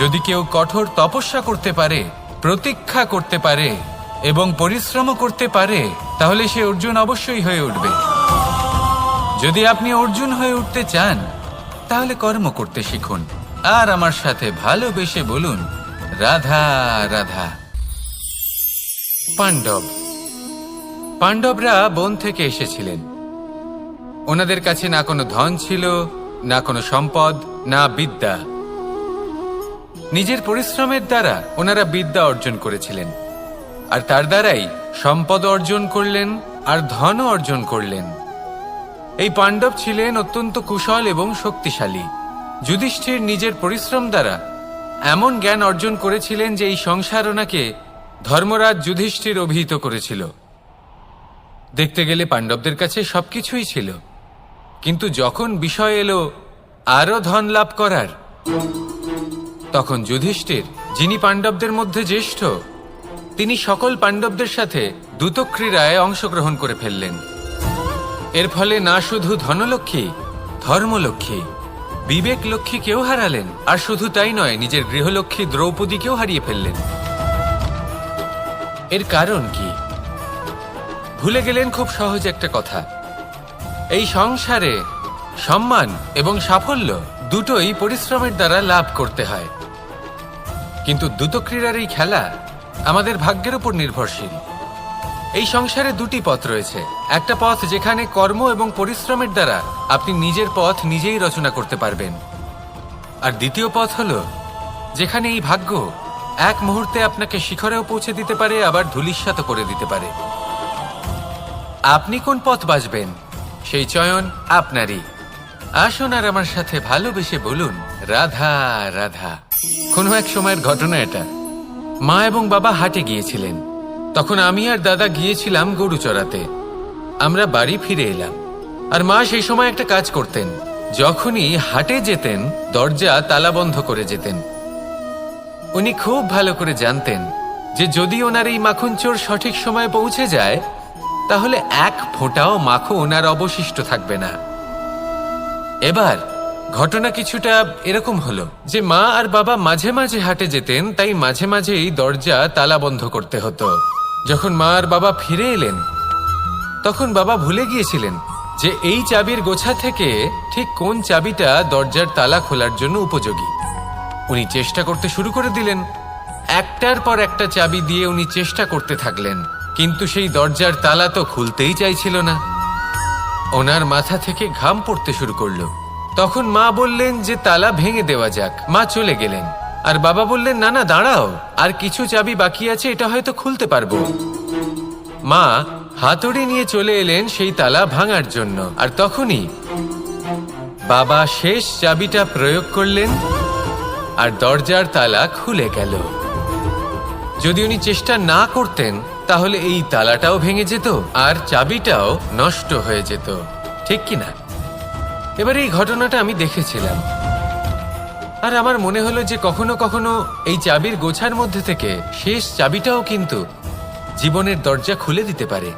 যদি কেউ কঠোর তপস্যা করতে পারে, প্রতীক্ষা করতে পারে এবং পরিশ্রম করতে পারে, তাহলে সে অর্জুন অবশ্যই হয়ে উঠবে। যদি আপনি অর্জুন হয়ে উঠতে চান, তাহলে কর্ম করতে শিখুন আর আমার সাথে ভালোবেসে বলুন, রাধা রাধা। পাণ্ডবরা বন থেকে এসেছিলেন। ওনাদের কাছে না কোনো ধন ছিল, না কোনো সম্পদ, না বিদ্যা। নিজের পরিশ্রমের দ্বারা ওনারা বিদ্যা অর্জন করেছিলেন, আর তার দ্বারাই সম্পদ অর্জন করলেন আর ধনও অর্জন করলেন। এই পাণ্ডব ছিলেন অত্যন্ত কুশল এবং শক্তিশালী। যুধিষ্ঠির নিজের পরিশ্রম দ্বারা এমন জ্ঞান অর্জন করেছিলেন যে এই সংসার ওনাকে ধর্মরাজ যুধিষ্ঠির অভিহিত করেছিল। দেখতে গেলে পাণ্ডবদের কাছে সবকিছুই ছিল, কিন্তু যখন বিষয় এলো আরো ধন লাভ করার, তখন যুধিষ্ঠির, যিনি পাণ্ডবদের মধ্যে জ্যেষ্ঠ, তিনি সকল পাণ্ডবদের সাথে দ্যুতক্রীড়ায় অংশগ্রহণ করে ফেললেন। এর ফলে না শুধু ধনলক্ষ্মী, ধর্মলক্ষ্মী, বিবেক লক্ষ্মীকেও হারালেন, আর শুধু তাই নয়, নিজের গৃহলক্ষ্মী দ্রৌপদীকেও হারিয়ে ফেললেন। এর কারণ কি? ভুলে গেলেন খুব সহজ একটা কথা, এই সংসারে সম্মান এবং সাফল্য দুটোই পরিশ্রমের দ্বারা লাভ করতে হয়। কিন্তু দ্যুতক্রীড়ার এই খেলা আমাদের ভাগ্যের উপর নির্ভরশীল। এই সংসারে দুটি পথ রয়েছে। একটা পথ যেখানে কর্ম এবং পরিশ্রমের দ্বারা আপনি নিজের পথ নিজেই রচনা করতে পারবেন, আর দ্বিতীয় পথ হলো যেখানে এই ভাগ্য এক মুহূর্তে আপনাকে শিখরেও পৌঁছে দিতে পারে, আবার ধূলিসাৎ করে দিতে পারে। আপনি কোন পথ বাছবেন সেই চয়ন আপনারই। আসুন আর আমার সাথে ভালোবেসে বলুন রাধা রাধা। কোনো এক সময়ের ঘটনা এটা। মা এবং বাবা হাটে গিয়েছিলেন। তখন আমি আর দাদা গিয়েছিলাম গরু চড়াতে। আমরা বাড়ি ফিরে এলাম, আর মা সেই সময় একটা কাজ করতেন। যখনই হাটে যেতেন দরজা তালা বন্ধ করে যেতেন। উনি খুব ভালো করে জানতেন যে যদি ওনার এই মাখন চোর সঠিক সময়ে পৌঁছে যায় তাহলে এক ফোঁটাও মাখন আর অবশিষ্ট থাকবে না। এবার ঘটনা কিছুটা এরকম হলো যে মা আর বাবা মাঝে মাঝে হাটে যেতেন, তাই মাঝে মাঝেই দরজা তালা বন্ধ করতে হতো। যখন মা আর বাবা ফিরে এলেন তখন বাবা ভুলে গিয়েছিলেন যে এই চাবির গোছা থেকে ঠিক কোন চাবিটা দরজার তালা খোলার জন্য উপযোগী। উনি চেষ্টা করতে শুরু করে দিলেন। একটার পর একটা চাবি দিয়ে উনি চেষ্টা করতে থাকলেন, কিন্তু সেই দরজার তালা তো খুলতেই চাইছিল না। ওনার মাথা থেকে ঘাম পড়তে শুরু করলো। তখন মা বললেন যে তালা ভেঙে দেওয়া যাক। মা চলে গেলেন, আর বাবা বললেন না না দাঁড়াও, আর কিছু চাবি বাকি আছে, এটা হয়তো খুলতে পারবো। মা হাতুড়ি নিয়ে চলে এলেন সেই তালা ভাঙার জন্য, আর তখনই বাবা শেষ চাবিটা প্রয়োগ করলেন আর দরজার তালা খুলে গেল। যদি উনি চেষ্টা না করতেন তাহলে এই তালাটাও ভেঙে যেত আর চাবিটাও নষ্ট হয়ে যেত, ঠিক কিনা? এবার এই ঘটনাটা আমি দেখেছিলাম, আর আমার মনে হলো যে কখনো কখনো এই চাবির গোছার মধ্যে থেকে শেষ চাবিটাও কিন্তু জীবনের দরজা খুলে দিতে পারে।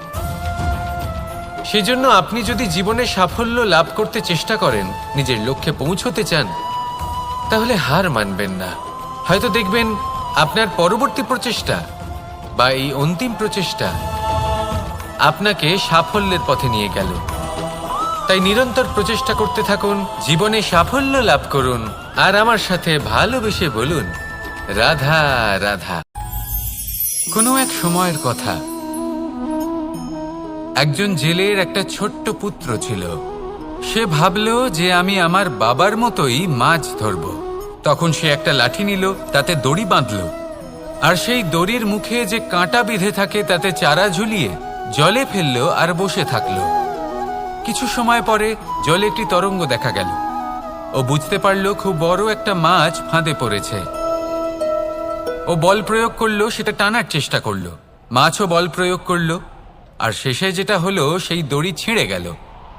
সেজন্য আপনি যদি জীবনে সাফল্য লাভ করতে চেষ্টা করেন, নিজের লক্ষ্যে পৌঁছতে চান, তাহলে হার মানবেন না। হয়তো দেখবেন আপনার পরবর্তী প্রচেষ্টা বা এই অন্তিম প্রচেষ্টা আপনাকে সাফল্যের পথে নিয়ে গেল। তাই নিরন্তর প্রচেষ্টা করতে থাকুন, জীবনে সাফল্য লাভ করুন, আর আমার সাথে ভালোবেসে বলুন রাধা রাধা। কোনো এক সময়ের কথা, একজন জেলের একটা ছোট্ট পুত্র ছিল। সে ভাবল যে আমি আমার বাবার মতোই মাছ ধরব। তখন সে একটা লাঠি নিল, তাতে দড়ি বাঁধল, আর সেই দড়ির মুখে যে কাঁটা বিঁধে থাকে তাতে চারা ঝুলিয়ে জলে ফেলল আর বসে থাকল। কিছু সময় পরে জলে একটি তরঙ্গ দেখা গেল। ও বুঝতে পারল খুব বড় একটা মাছ ফাঁদে পড়েছে। ও বল প্রয়োগ করলো, সেটা টানার চেষ্টা করলো। মাছও বল প্রয়োগ করলো, আর শেষে যেটা হলো সেই দড়ি ছিঁড়ে গেল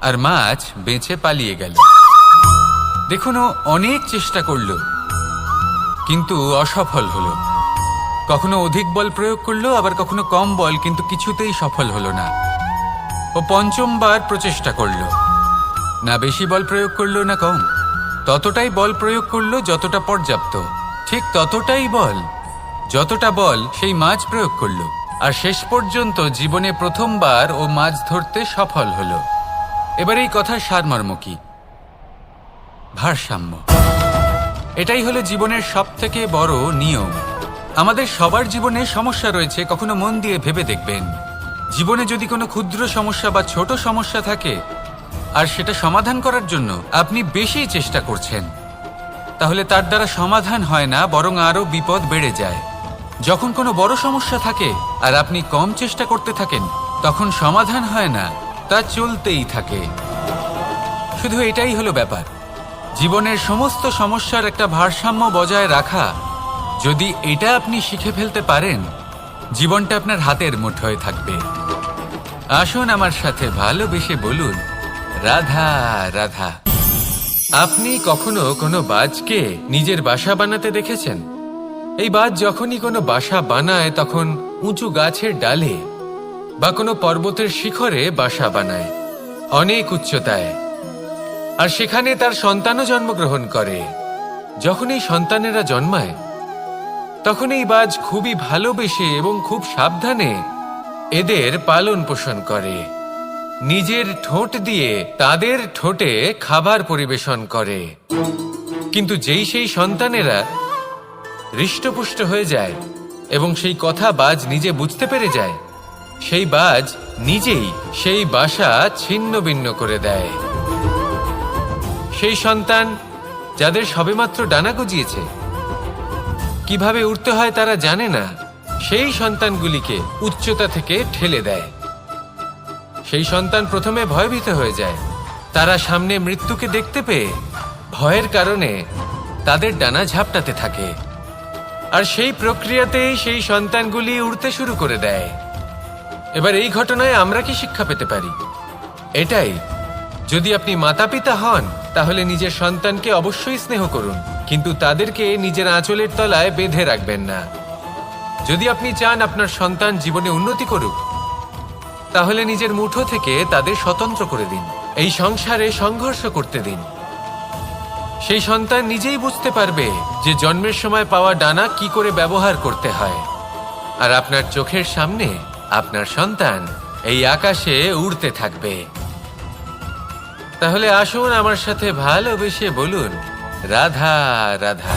আর মাছ বেঁচে পালিয়ে গেল। দেখুন, ও অনেক চেষ্টা করলো কিন্তু অসফল হলো। কখনো অধিক বল প্রয়োগ করলো, আবার কখনো কম বল, কিন্তু কিছুতেই সফল হলো না। ও পঞ্চমবার প্রচেষ্টা করলো, না বেশি বল প্রয়োগ করলো না কম, ততটাই বল প্রয়োগ করলো যতটা পর্যাপ্ত, ঠিক ততটাই বল যতটা বল সেই মাছ প্রয়োগ করলো। আর শেষ পর্যন্ত জীবনে প্রথমবার ও মাছ ধরতে সফল হলো। এবার এই কথার সারমর্ম কি? ভারসাম্য। এটাই হলো জীবনের সবথেকে বড় নিয়ম। আমাদের সবার জীবনে সমস্যা রয়েছে, কখনো মন দিয়ে ভেবে দেখবেন। জীবনে যদি কোনো ক্ষুদ্র সমস্যা বা ছোট সমস্যা থাকে আর সেটা সমাধান করার জন্য আপনি বেশি চেষ্টা করছেন, তাহলে তার দ্বারা সমাধান হয় না, বরং আরো বিপদ বেড়ে যায়। যখন কোনো বড় সমস্যা থাকে আর আপনি কম চেষ্টা করতে থাকেন, তখন সমাধান হয় না, তা চলতেই থাকে। শুধু এটাই হলো ব্যাপার। জীবনের সমস্ত সমস্যার একটা ভারসাম্য বজায় রাখা, যদি এটা আপনি শিখে ফেলতে পারেন, জীবনটা আপনার হাতের মুঠোয় থাকবে। আসুন আমার সাথে ভালোবেসে বলুন রাধা রাধা। আপনি কখনো কোনো বাজকে নিজের বাসা বানাতে দেখেছেন? এই বাজ যখনই কোনো বাসা বানায় তখন উঁচু গাছের ডালে বা কোনো পর্বতের শিখরে বাসা বানায়, অনেক উচ্চতায়, আর সেখানে তার সন্তানও জন্মগ্রহণ করে। যখন এই সন্তানেরা জন্মায় তখন এই বাজ খুবই ভালোবেসে এবং খুব সাবধানে এদের পালন পোষণ করে। নিজের ঠোঁট দিয়ে তাদের ঠোঁটে খাবার পরিবেশন করে। কিন্তু যেই সেই সন্তানেরা হৃষ্টপুষ্ট হয়ে যায় এবং সেই কথা বাজ নিজে বুঝতে পেরে যায়, সেই বাজ নিজেই সেই বাসা ছিন্ন ভিন্ন করে দেয়। সেই সন্তান যাদের সবেমাত্র ডানা গজিয়েছে, কিভাবে উড়তে হয় তারা জানে না, সেই সন্তানগুলিকে উচ্চতা থেকে ঠেলে দেয়। সেই সন্তান প্রথমে ভয়ভীত হয়ে যায়, তারা সামনে মৃত্যুকে দেখতে পেয়ে ভয়ের কারণে তাদের ডানা ঝাপটাতে থাকে, আর সেই প্রক্রিয়াতেই সেই সন্তানগুলি উড়তে শুরু করে দেয়। এবার এই ঘটনায় আমরা কি শিক্ষা পেতে পারি? এটাই, যদি আপনি মাতা পিতা হন তাহলে নিজের সন্তানকে অবশ্যই স্নেহ করুন, কিন্তু তাদেরকে নিজের আঁচলের তলায় বেঁধে রাখবেন না। যদি আপনি চান আপনার সন্তান জীবনে উন্নতি করুক, তাহলে নিজের মুঠো থেকে তাদের স্বতন্ত্র করে দিন, এই সংসারে সংঘর্ষ করতে দিন। সেই সন্তান নিজেই বুঝতে পারবে যে জন্মের সময় পাওয়া ডানা কি করে ব্যবহার করতে হয়। আর আপনার চোখের সামনে আপনার সন্তান এই আকাশে উড়তে থাকবে। তাহলে আসুন আমার সাথে ভালোবেসে বলুন, রাধা রাধা।